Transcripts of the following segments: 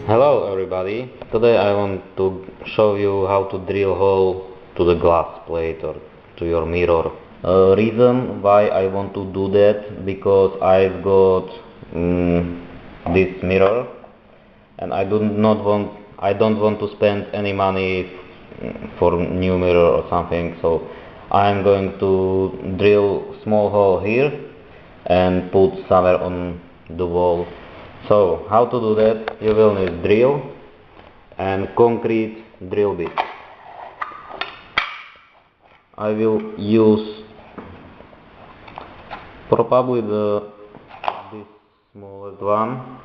Hello everybody. Today I want to show you how to drill hole to the glass plate or to your mirror. Reason why I want to do that because I've got this mirror and I don't want to spend any money for new mirror or something, so I'm going to drill small hole here and put somewhere on the wall. So how to do that? You will need drill and concrete drill bit. I will use probably this smallest one,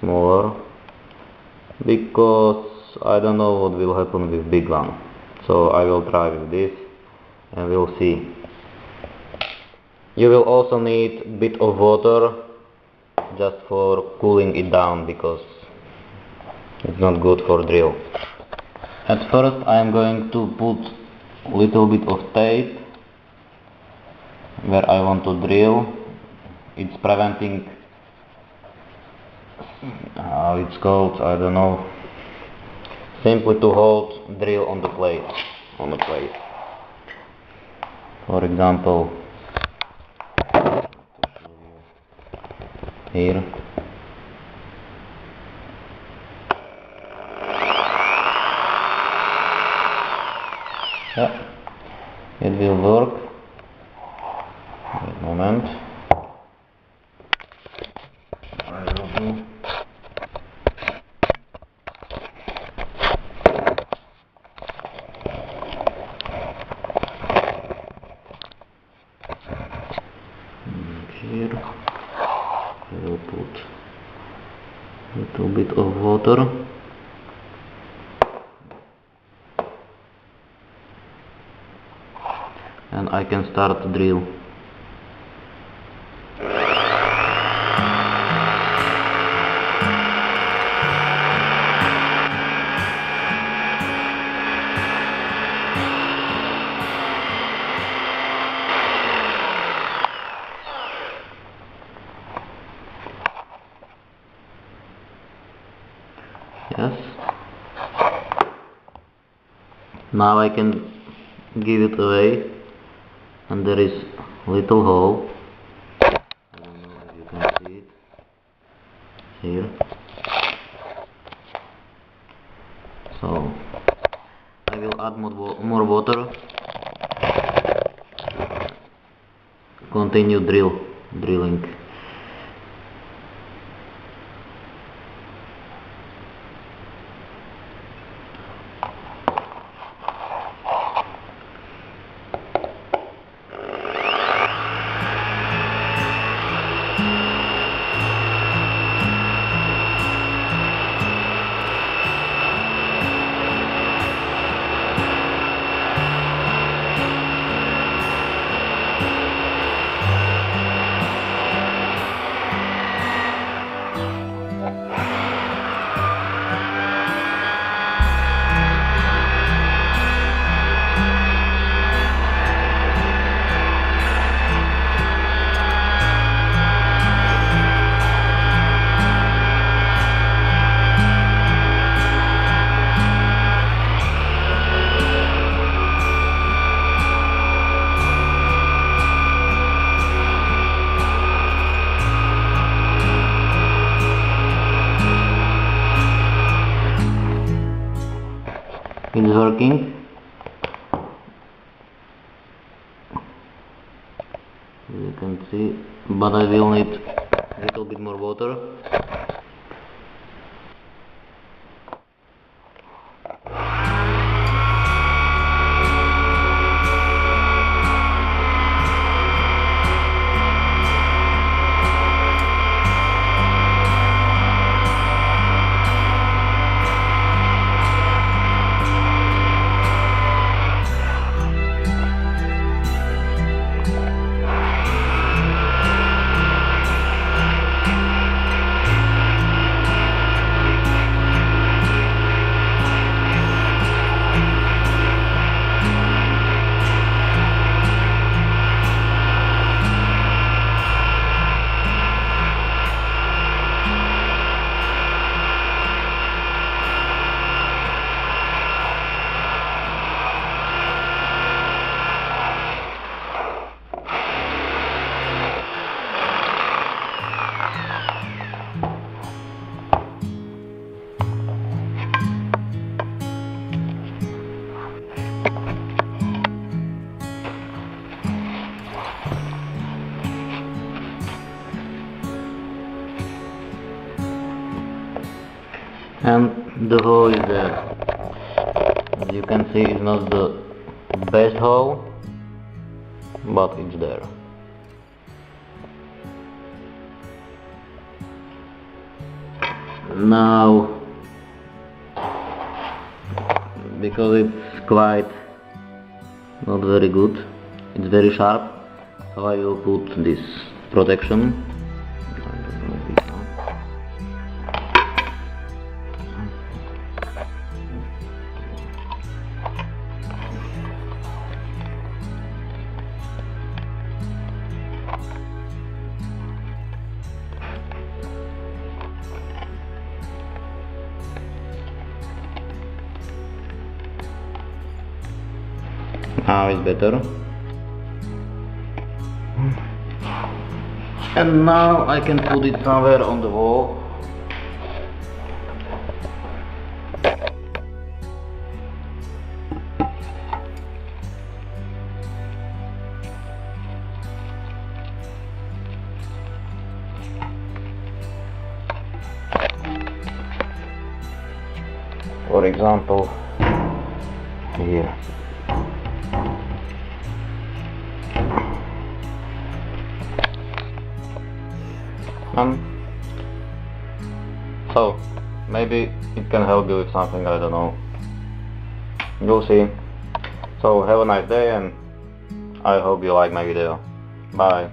smaller, because I don't know what will happen with big one. So I will try with this and we'll see. You will also need a bit of water just for cooling it down because it's not good for drill. At first I am going to put a little bit of tape where I want to drill. It's preventing, how it's called, I don't know, simply to hold drill on the plate. For example, here. Yeah, it will work. Wait a moment. I will do. Here I will put a little bit of water. And I can start to drill. Yes. Now I can give it away. And there is a little hole. I don't know if you can see it here. So I will add more water. Continue drilling. It's working. You can see, but I will need a little bit more water. And the hole is there. As you can see, it's not the best hole, but it's there. Now, because it's quite not very good, it's very sharp, so I will put this protection. Now it's better. And now I can put it somewhere on the wall. For example, here. So, maybe it can help you with something, I don't know. You'll see. So, have a nice day and I hope you like my video. Bye.